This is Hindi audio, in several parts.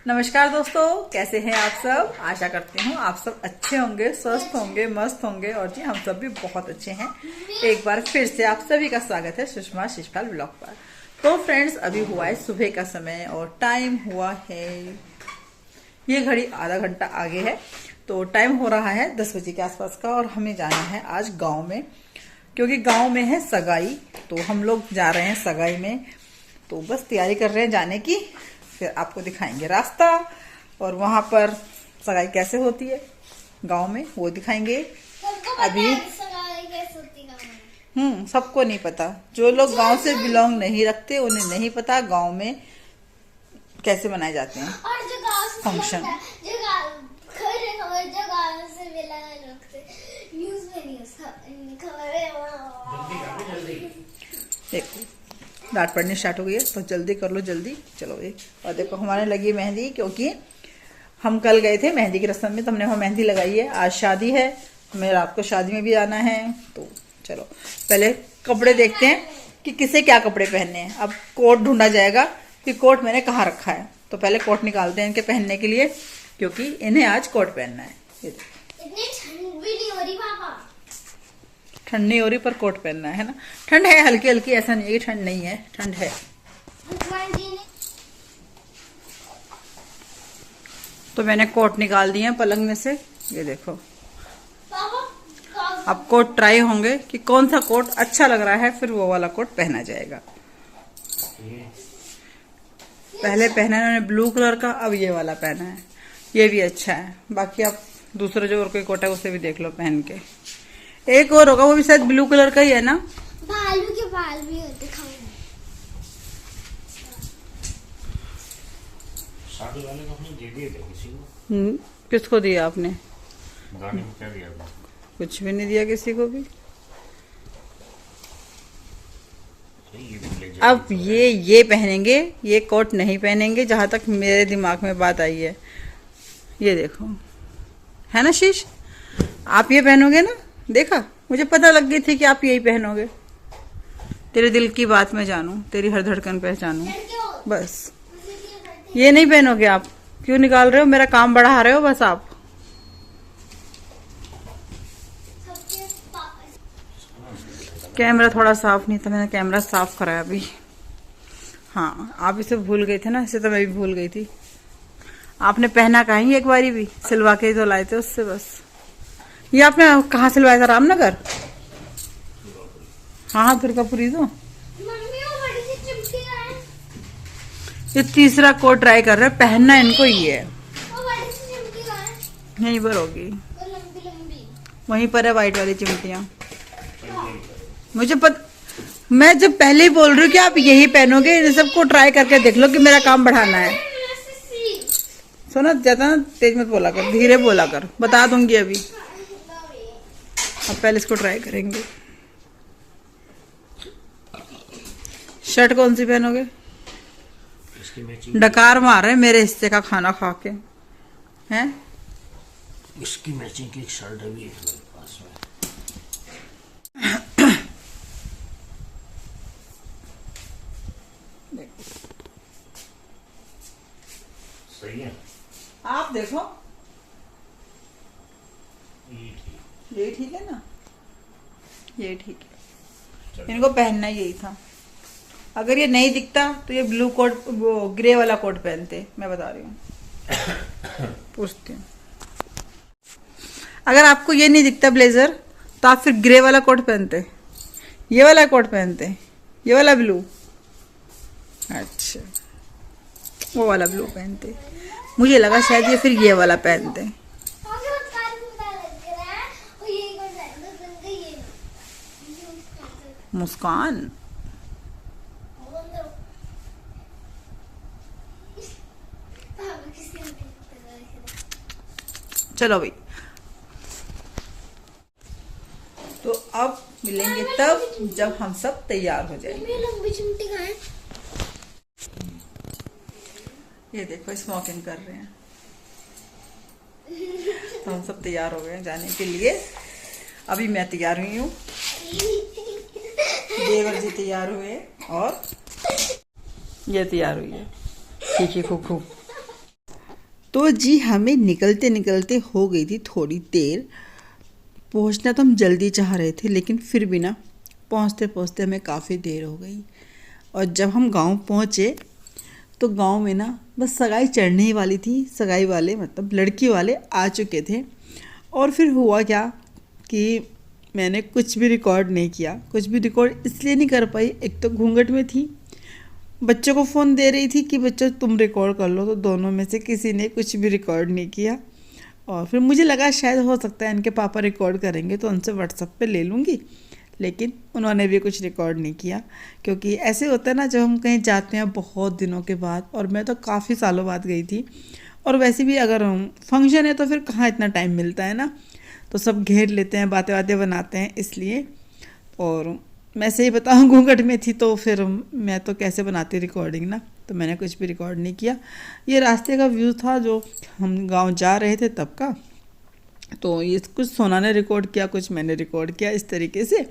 नमस्कार दोस्तों, कैसे हैं आप सब। आशा करती हूँ आप सब अच्छे होंगे, स्वस्थ होंगे, मस्त होंगे। और जी हम सब भी बहुत अच्छे हैं। एक बार फिर से आप सभी का स्वागत है सुषमा शिषपाल ब्लॉग पर। तो फ्रेंड्स, अभी हुआ है सुबह का समय और टाइम हुआ है, ये घड़ी आधा घंटा आगे है तो टाइम हो रहा है 10 बजे के आसपास का। और हमें जाना है आज गाँव में, क्योंकि गाँव में है सगाई। तो हम लोग जा रहे हैं सगाई में, तो बस तैयारी कर रहे हैं जाने की। फिर आपको दिखाएंगे रास्ता और वहां पर सगाई कैसे होती है गांव में, वो दिखाएंगे। अभी सबको नहीं पता। जो लोग गांव से बिलोंग नहीं रखते उन्हें नहीं पता गांव में कैसे मनाए जाते हैं फंक्शन। देखो डांट पड़नी स्टार्ट हो गई है, तो जल्दी कर लो, जल्दी चलो। ये और देखो हमारे लगी मेहंदी, क्योंकि हम कल गए थे मेहंदी की रस्म में, तो हमने वहाँ मेहंदी लगाई है। आज शादी है, हमें रात को शादी में भी जाना है। तो चलो पहले कपड़े देखते हैं कि किसे क्या कपड़े पहनने हैं। अब कोट ढूंढा जाएगा कि कोट मैंने कहाँ रखा है, तो पहले कोट निकालते हैं इनके पहनने के लिए, क्योंकि इन्हें आज कोट पहनना है। इतनी ठंड भी नहीं हो रही पापा। ठंड नहीं हो रही पर कोट पहनना है ना। ठंड है हल्की हल्की, ऐसा नहीं है कि ठंड नहीं है, ठंड है। तो मैंने कोट निकाल दिए हैं पलंग में से, ये देखो। अब कोट ट्राई होंगे कि कौन सा कोट अच्छा लग रहा है, फिर वो वाला कोट पहना जाएगा। पहले पहना इन्होंने ब्लू कलर का, अब ये वाला पहना है, ये भी अच्छा है। बाकी आप दूसरा जो और कोई कोट है उसे भी देख लो पहन के। एक और होगा, वो भी शायद ब्लू कलर का ही है ना। भालू के बाल भी होते शादी वाले को अपने दे दिए थे किसी को। किसको दिया आपने? गाने में क्या दिया था? कुछ भी नहीं दिया किसी को भी। अब ये पहनेंगे, ये कोट नहीं पहनेंगे, जहां तक मेरे दिमाग में बात आई है। ये देखो, है ना शीश, आप ये पहनोगे ना। देखा, मुझे पता लग गई थी कि आप यही पहनोगे। तेरे दिल की बात मैं जानूं, तेरी हर धड़कन पहचानूं। बस ये नहीं पहनोगे आप। क्यों निकाल रहे हो, मेरा काम बढ़ा रहे हो बस आप। कैमरा थोड़ा साफ नहीं था, मैंने कैमरा साफ कराया अभी। हाँ, आप इसे भूल गए थे ना, इसे तो मैं भी भूल गई थी। आपने पहना कहीं एक बारी भी, सिलवा के ही तो लाए थे उससे बस। ये आपने कहाँ सिलवाया था? रामनगर। हाँ, दुर्गापुरी। तो ये तीसरा कोट ट्राई कर रहे हैं, पहनना इनको ही है। यहीं पर होगी, वहीं पर है वाइट वाली चिमटियां। मुझे मैं जब पहले ही बोल रही हूँ कि आप यही पहनोगे, इन सबको ट्राई करके देख लो कि मेरा काम बढ़ाना है। सुनो, ज्यादा तेज मत बोला कर, धीरे बोला कर, बता दूंगी अभी। अब पहले इसको ट्राई करेंगे। शर्ट कौन सी पहनोगे? डकार मार रहे मेरे हिस्से का खाना खा के हैं। इसकी मैचिंग की एक शर्ट है भी मेरे पास में। सही है, आप देखो। ये ठीक है ना, ये ठीक है। इनको पहनना यही था। अगर ये नहीं दिखता तो ये ब्लू कोट, वो ग्रे वाला कोट पहनते। मैं बता रही हूँ, पूछती हूँ। अगर आपको ये नहीं दिखता ब्लेजर, तो आप फिर ग्रे वाला कोट पहनते, ये वाला कोट पहनते, ये वाला ब्लू। अच्छा, वो वाला ब्लू पहनते। मुझे लगा शायद ये फिर ये वाला पहनते। मुस्कान, चलो भाई। तो अब मिलेंगे तब जब हम सब तैयार हो जाएंगे। लंबी चिमटी कहाँ है? ये देखो स्मोकिंग कर रहे हैं। तो हम सब तैयार हो गए हैं जाने के लिए। अभी मैं तैयार हुई हूँ, देवर जी तैयार हुए और ये तैयार हुई है। खी खू खू। तो जी हमें निकलते निकलते हो गई थी थोड़ी देर। पहुंचना तो हम जल्दी चाह रहे थे, लेकिन फिर भी ना पहुंचते पहुंचते हमें काफ़ी देर हो गई। और जब हम गांव पहुंचे तो गांव में ना बस सगाई चढ़ने ही वाली थी। सगाई वाले मतलब लड़की वाले आ चुके थे। और फिर हुआ क्या कि मैंने कुछ भी रिकॉर्ड नहीं किया। कुछ भी रिकॉर्ड इसलिए नहीं कर पाई, एक तो घूंघट में थी, बच्चों को फ़ोन दे रही थी कि बच्चों तुम रिकॉर्ड कर लो, तो दोनों में से किसी ने कुछ भी रिकॉर्ड नहीं किया। और फिर मुझे लगा शायद हो सकता है इनके पापा रिकॉर्ड करेंगे तो उनसे व्हाट्सएप पे ले लूँगी, लेकिन उन्होंने भी कुछ रिकॉर्ड नहीं किया। क्योंकि ऐसे होता है ना जब हम कहीं जाते हैं बहुत दिनों के बाद, और मैं तो काफ़ी सालों बाद गई थी। और वैसे भी अगर फंक्शन है तो फिर कहाँ इतना टाइम मिलता है ना, तो सब घेर लेते हैं, बातें बातें बनाते हैं इसलिए। और मैं सही बताऊँ घूंघट में थी तो फिर मैं तो कैसे बनाती रिकॉर्डिंग ना, तो मैंने कुछ भी रिकॉर्ड नहीं किया। ये रास्ते का व्यू था जो हम गांव जा रहे थे तब का। तो ये कुछ सोना ने रिकॉर्ड किया, कुछ मैंने रिकॉर्ड किया इस तरीके से।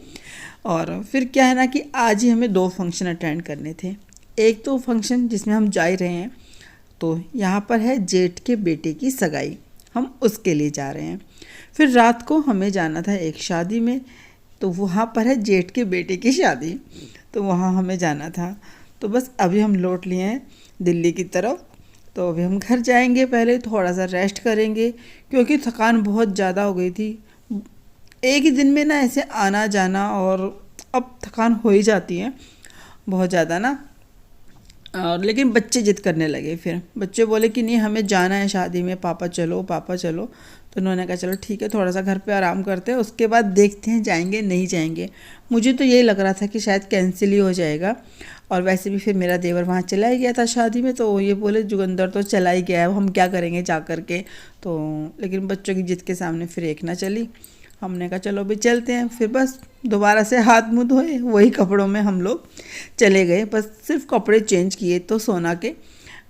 और फिर क्या है ना कि आज ही हमें 2 फंक्शन अटेंड करने थे। एक तो फंक्शन जिसमें हम जा ही रहे हैं, तो यहाँ पर है जेठ के बेटे की सगाई, हम उसके लिए जा रहे हैं। फिर रात को हमें जाना था एक शादी में, तो वहाँ पर है जेठ के बेटे की शादी, तो वहाँ हमें जाना था। तो बस अभी हम लौट लिए हैं दिल्ली की तरफ। तो अभी हम घर जाएंगे, पहले थोड़ा सा रेस्ट करेंगे क्योंकि थकान बहुत ज़्यादा हो गई थी। एक ही दिन में ना ऐसे आना जाना, और अब थकान हो ही जाती है बहुत ज़्यादा ना। और लेकिन बच्चे जिद करने लगे, फिर बच्चे बोले कि नहीं हमें जाना है शादी में, पापा चलो पापा चलो। तो उन्होंने कहा चलो ठीक है, थोड़ा सा घर पे आराम करते हैं, उसके बाद देखते हैं जाएंगे नहीं जाएंगे। मुझे तो यही लग रहा था कि शायद कैंसिल ही हो जाएगा। और वैसे भी फिर मेरा देवर वहाँ चला ही गया था शादी में, तो ये बोले जुगंदर तो चला ही गया है, हम क्या करेंगे जा कर के। तो लेकिन बच्चों की जिद के सामने फिर एक ना चली। हमने कहा चलो अभी चलते हैं। फिर बस दोबारा से हाथ मुँह धोए, वही कपड़ों में हम लोग चले गए। बस सिर्फ कपड़े चेंज किए तो सोना के,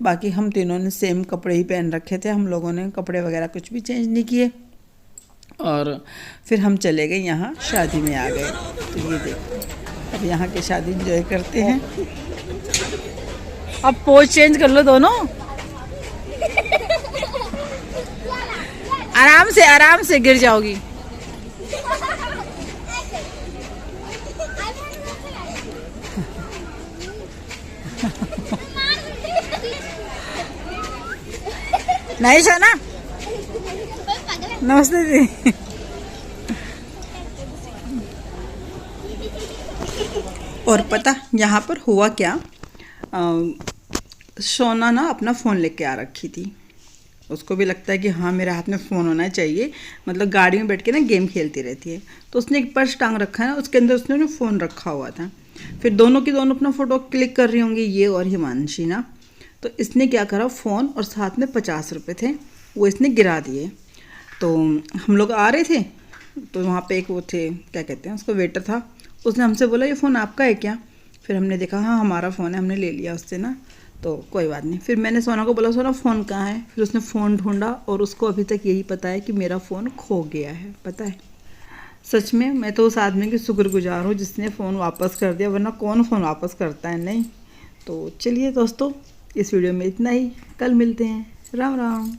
बाकी हम तीनों ने सेम कपड़े ही पहन रखे थे। हम लोगों ने कपड़े वगैरह कुछ भी चेंज नहीं किए। और फिर हम चले गए यहाँ शादी में आ गए। तो ये देखो अब यहाँ की शादी एंजॉय करते हैं। अब पोज चेंज कर लो दोनों, आराम से गिर जाओगी। नहीं सोना, नमस्ते जी। और पता यहाँ पर हुआ क्या, सोना ना अपना फ़ोन लेके आ रखी थी। उसको भी लगता है कि हाँ मेरे हाथ में फ़ोन होना चाहिए, मतलब गाड़ी में बैठ के ना गेम खेलती रहती है। तो उसने एक पर्स टांग रखा है ना, उसके अंदर उसने फ़ोन रखा हुआ था। फिर दोनों की दोनों अपना फ़ोटो क्लिक कर रही होंगी, ये और हिमांशी ना। तो इसने क्या करा, फ़ोन और साथ में 50 रुपये थे वो इसने गिरा दिए। तो हम लोग आ रहे थे, तो वहाँ पे एक वो थे, क्या कहते हैं उसको, वेटर था। उसने हमसे बोला ये फ़ोन आपका है क्या? फिर हमने देखा हाँ हमारा फ़ोन है, हमने ले लिया उससे ना, तो कोई बात नहीं। फिर मैंने सोना को बोला सोना फ़ोन कहाँ है? फिर उसने फ़ोन ढूंढा और उसको अभी तक यही पता है कि मेरा फ़ोन खो गया है। पता है, सच में मैं तो उस आदमी की शुक्रगुजार हूँ जिसने फ़ोन वापस कर दिया, वरना कौन फ़ोन वापस करता है। नहीं तो चलिए दोस्तों, इस वीडियो में इतना ही, कल मिलते हैं। राम राम।